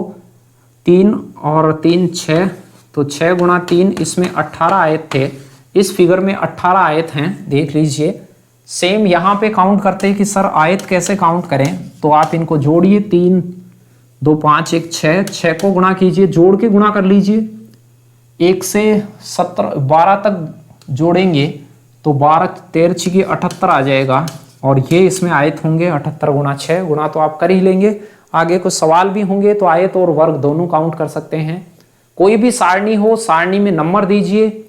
3 और 3 6, तो 6 गुणा 3, इसमें 18 आयत थे। इस फिगर में 18 आयत हैं, देख लीजिए। सेम यहाँ पे काउंट करते हैं कि सर आयत कैसे काउंट करें, तो आप इनको जोड़िए। 3 2 5 1 6, 6 को गुणा कीजिए, जोड़ के गुणा कर लीजिए। 1 से 17 12 तक जोड़ेंगे तो 12 13 6 78 आ जाएगा, और ये इसमें आयत होंगे। 78 गुणा 6 गुणा तो आप कर ही लेंगे। आगे कुछ सवाल भी होंगे तो आयत और वर्ग दोनों काउंट कर सकते हैं। कोई भी सारणी हो, सारणी में नंबर दीजिए।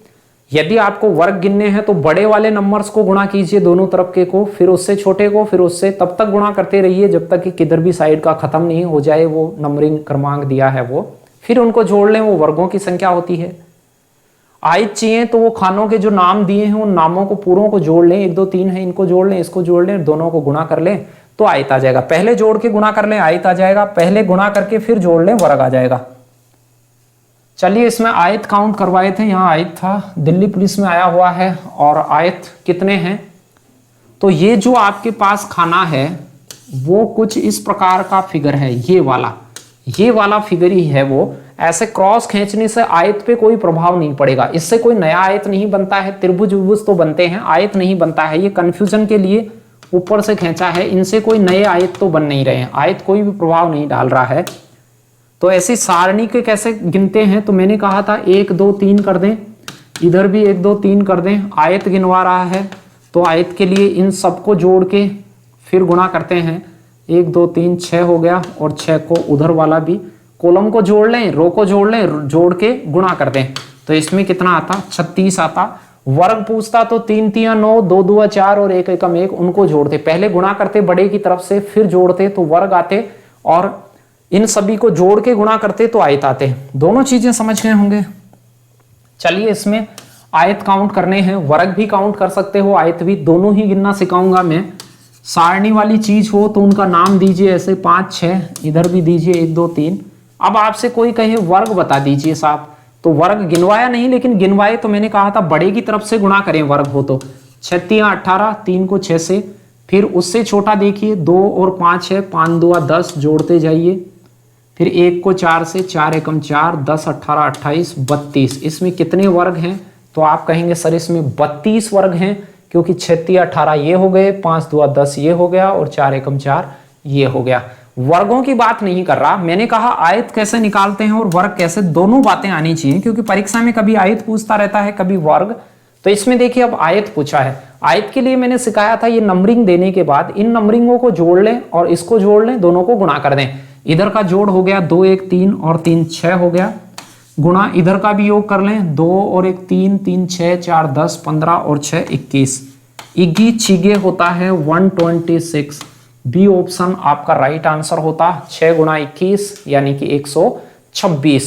यदि आपको वर्ग गिनने हैं तो बड़े वाले नंबर्स को गुणा कीजिए दोनों तरफ के को, फिर उससे छोटे को, फिर उससे, तब तक गुणा करते रहिए जब तक कि किधर भी साइड का खत्म नहीं हो जाए वो नंबरिंग क्रमांक दिया है वो, फिर उनको जोड़ लें, वो वर्गों की संख्या होती है। आयत चाहिए तो वो खानों के जो नाम दिए हैं उन नामों को पूरों को जोड़ लें, 1 2 3 है, इनको जोड़ लें, इसको जोड़ लें, दोनों को गुणा कर लें तो आयत आ जाएगा। पहले जोड़ के गुणा कर लें आयत आ जाएगा, पहले गुणा करके फिर जोड़ लें वर्ग आ जाएगा। चलिए इसमें आयत काउंट करवाए थे, यहाँ आयत था, दिल्ली पुलिस में आया हुआ है और आयत कितने हैं। तो ये जो आपके पास खाना है वो कुछ इस प्रकार का फिगर है, ये वाला फिगर ही है वो। ऐसे क्रॉस खींचने से आयत पे कोई प्रभाव नहीं पड़ेगा, इससे कोई नया आयत नहीं बनता है। त्रिभुज विभुज तो बनते हैं, आयत नहीं बनता है, ये कंफ्यूजन के लिए ऊपर से खींचा है, इनसे कोई नए आयत तो बन नहीं रहे हैं, आयत कोई भी प्रभाव नहीं डाल रहा है। तो ऐसी सारणी के कैसे गिनते हैं, तो मैंने कहा था 1 2 3 कर दें, इधर भी 1 2 3 कर दें। आयत गिनवा रहा है तो आयत के लिए इन सबको जोड़ के फिर गुणा करते हैं, 1 2 3 6 हो गया, और 6 को उधर वाला भी कॉलम को जोड़ लें, रो को जोड़ लें, जोड़ के गुणा कर दें तो इसमें कितना आता, 36 आता। वर्ग पूछता तो 3 3 9, 2 2 4 और 1 1 1, उनको जोड़ते, पहले गुणा करते बड़े की तरफ से, फिर जोड़ते तो वर्ग आते, और इन सभी को जोड़ के गुणा करते तो आयत आते। दोनों चीजें समझ गए होंगे। चलिए इसमें आयत काउंट करने हैं, वर्ग भी काउंट कर सकते हो, आयत भी, दोनों ही गिनना सिखाऊंगा मैं। सारणी वाली चीज हो तो उनका नाम दीजिए, ऐसे 5 6, इधर भी दीजिए 1 2 3। अब आपसे कोई कहे वर्ग बता दीजिए साहब, तो वर्ग गिनवाया नहीं, लेकिन गिनवाए तो मैंने कहा था बड़े की तरफ से गुणा करें वर्ग हो तो। 6 3 18, 3 को 6 से, फिर उससे छोटा देखिए 2 और 5 है, 5 2 10, जोड़ते जाइए, फिर 1 को 4 से, 4 एकम 4, 10 18 28 32। इसमें कितने वर्ग हैं, तो आप कहेंगे सर इसमें 32 वर्ग हैं, क्योंकि 6 3 18 ये हो गए, 5 2 10 ये हो गया, और 4 एकम 4 ये हो गया। वर्गों की बात नहीं कर रहा, मैंने कहा आयत कैसे निकालते हैं और वर्ग कैसे, दोनों बातें आनी चाहिए, क्योंकि परीक्षा में कभी आयत पूछता रहता है कभी वर्ग। तो इसमें देखिए अब आयत पूछा है, आयत के लिए मैंने सिखाया था ये नंबरिंग देने के बाद इन नंबरिंगों को जोड़ लें और इसको जोड़ लें, दोनों को गुणा कर दें। इधर का जोड़ हो गया 2 1 3 और 3 6 हो गया, गुणा इधर का भी योग कर लें, 2 और 1 3, 3 6 4 10 15 और 6 21, 21 छिगे होता है 126। बी ऑप्शन आपका राइट आंसर होता, 6 गुणा 21 यानी कि 126।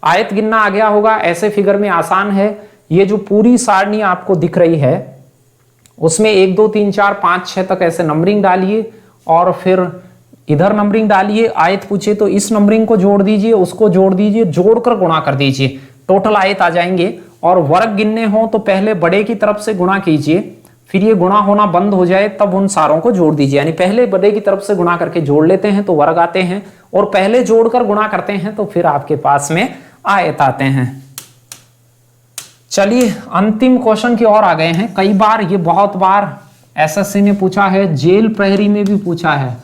आयत गिनना आ गया होगा, ऐसे फिगर में आसान है। ये जो पूरी सारणी आपको दिख रही है उसमें 1 2 3 4 5 6 तक ऐसे नंबरिंग डालिए और फिर इधर नंबरिंग डालिए। आयत पूछे तो इस नंबरिंग को जोड़ दीजिए, उसको जोड़ दीजिए, जोड़कर गुणा कर दीजिए, टोटल आयत आ जाएंगे। और वर्ग गिनने हो तो पहले बड़े की तरफ से गुणा कीजिए, फिर ये गुणा होना बंद हो जाए तब उन सारों को जोड़ दीजिए। यानी पहले बड़े की तरफ से गुणा करके जोड़ लेते हैं तो वर्ग आते हैं, और पहले जोड़कर गुणा करते हैं तो फिर आपके पास में आयत आते हैं। चलिए अंतिम क्वेश्चन की ओर आ गए हैं। कई बार ये बहुत बार एसएससी ने पूछा है, जेल प्रहरी में भी पूछा है,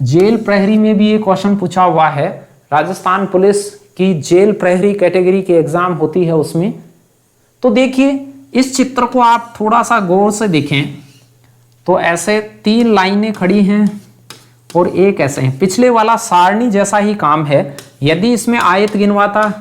जेल प्रहरी में भी ये क्वेश्चन पूछा हुआ है। राजस्थान पुलिस की जेल प्रहरी कैटेगरी की एग्जाम होती है उसमें। तो देखिए इस चित्र को आप थोड़ा सा गौर से देखें तो ऐसे 3 लाइनें खड़ी हैं और एक ऐसे हैं। पिछले वाला सारणी जैसा ही काम है। यदि इसमें आयत गिनवाता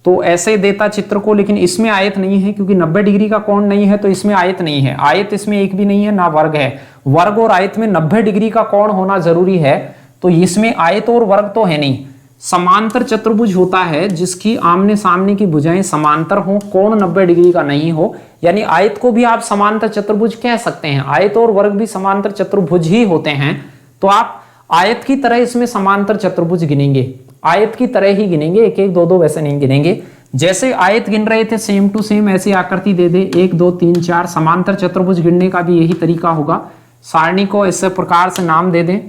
तो ऐसे देता चित्र को, लेकिन इसमें आयत नहीं है क्योंकि 90 डिग्री का कोण नहीं है, तो इसमें आयत नहीं है। आयत इसमें एक भी नहीं है, ना वर्ग है। वर्ग और आयत में 90 डिग्री का कोण होना जरूरी है, तो इसमें आयत और वर्ग तो है नहीं। समांतर चतुर्भुज होता है जिसकी आमने सामने की भुजाएं समांतर हो, कोण 90 डिग्री का नहीं हो। यानी आयत को भी आप समांतर चतुर्भुज कह सकते हैं, आयत और वर्ग भी समांतर चतुर्भुज ही होते हैं। तो आप आयत की तरह इसमें समांतर चतुर्भुज गिनेंगे, आयत की तरह ही गिनेंगे, 1 1 2 2 वैसे नहीं गिनेंगे। जैसे आयत गिन रहे थे सेम टू सेम ऐसी आकृति दे दे 1 2 3 4। समांतर चतुर्भुज गिनने का भी यही तरीका होगा, सारणी को इस प्रकार से नाम दे दें।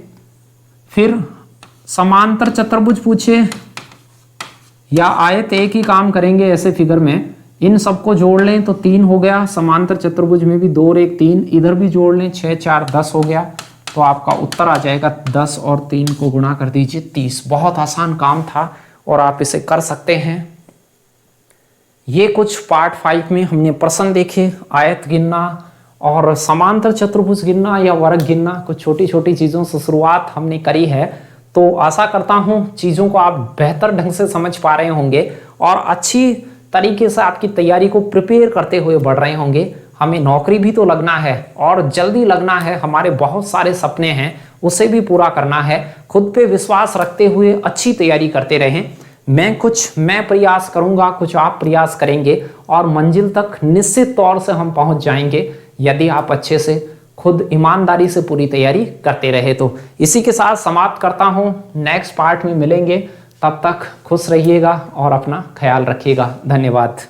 फिर समांतर चतुर्भुज पूछे या आयत, एक ही काम करेंगे ऐसे फिगर में। इन सबको जोड़ लें तो 3 हो गया। समांतर चतुर्भुज में भी 2 और 1 3, इधर भी जोड़ लें 6 4 10 हो गया। तो आपका उत्तर आ जाएगा 10 और 3 को गुणा कर दीजिए 30। बहुत आसान काम था और आप इसे कर सकते हैं। ये कुछ पार्ट 5 में हमने प्रश्न देखे, आयत गिनना और समांतर चतुर्भुज गिनना या वर्ग गिनना, कुछ छोटी छोटी चीजों से शुरुआत हमने करी है। तो आशा करता हूं चीजों को आप बेहतर ढंग से समझ पा रहे होंगे और अच्छी तरीके से आपकी तैयारी को प्रिपेयर करते हुए बढ़ रहे होंगे। हमें नौकरी भी तो लगना है और जल्दी लगना है, हमारे बहुत सारे सपने हैं उसे भी पूरा करना है। खुद पे विश्वास रखते हुए अच्छी तैयारी करते रहें। मैं प्रयास करूंगा, कुछ आप प्रयास करेंगे और मंजिल तक निश्चित तौर से हम पहुंच जाएंगे, यदि आप अच्छे से खुद ईमानदारी से पूरी तैयारी करते रहे तो। इसी के साथ समाप्त करता हूं, नेक्स्ट पार्ट में मिलेंगे, तब तक खुश रहिएगा और अपना ख्याल रखिएगा। धन्यवाद।